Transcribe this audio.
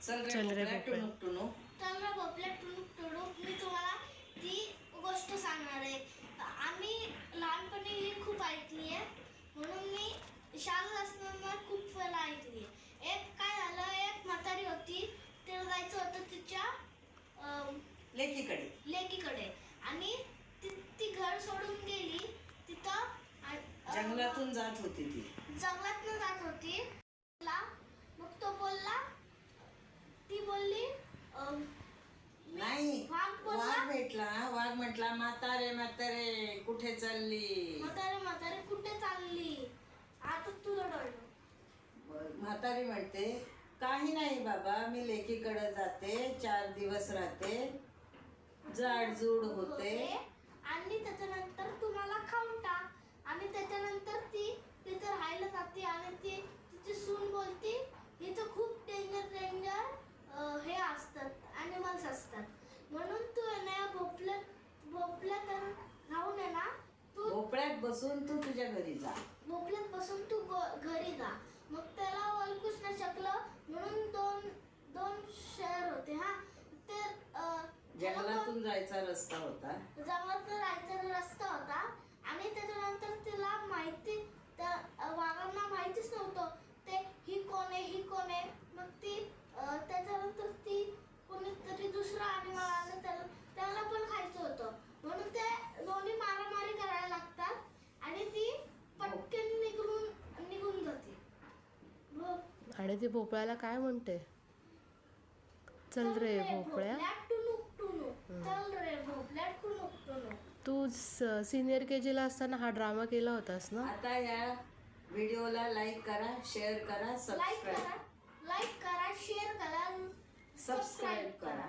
चल रे टुनुक टुनुक. चल रे भोपळ्या टुनुक टुनुक. मी तुम्हाला ती गोष्ट सांगणार आहे. आम्ही लहानपणी ही खूप ऐकली आहे, म्हणून मी शाळेत असताना खूप वेळा ऐकली. एक काय झालं, एक म्हातारी होती, तिला जायचं होतं तिच्या लेकीकडे आणि ती घर सोडून गेली. तिथं जंगलातून जात होती ती. जंगलातून जात होती. मग तो बोलला, ती बोलली नाही, वाघ भेटला. वाघ म्हटला, म्हातारे म्हातारे कुठे चालली. म्हातारे कुठे चालली. आता तुला डळलं. म्हातारी म्हणते, काही नाही बाबा, मी लेकीकडे जाते, 4 दिवस राहते, जाडजूड होते आणि त्याच्यानंतर तुम्हाला खाऊन टाक. आणि त्याच्यानंतर ती तिथे राहायला जाते आणि ती तिची सून बोलती, इथं खूप डेंजर हे असतात, ॲनिमल्स असतात, म्हणून तू आहे ना भोपळ्यात राहून आहे ना, तू भोपळ्यात बसून तू तुझ्या घरी जा. भोपळ्यात बसून तू घरी जा. मग त्याला ओळखूच नाही शकलं, म्हणून दोन शहर होते. हा, ते जंगलातून जायचा रस्ता होता. आणि त्याच्यानंतर तिला माहिती, त्या वाघांना माहितीच नव्हतं ते ही कोण आहे. मग ती त्याच्यानंतर ती कोणीतरी दुसरा ॲनिमल आलं, त्याला पण खायचं होतं, म्हणून ते दोन्ही मारामारी करायला लागतात आणि ती पटकन निघून जाते. आणि ती भोपळ्याला काय म्हणते, चल रे भोपळ्या. चल रे भोपळ्या टुनुक टुनुक. तू सिनियर KG ला असताना हा ड्रामा केला होतास ना. आता या व्हिडिओला लाईक करा, शेअर करा, लाईक करा, शेअर करा, सबस्क्राईब करा.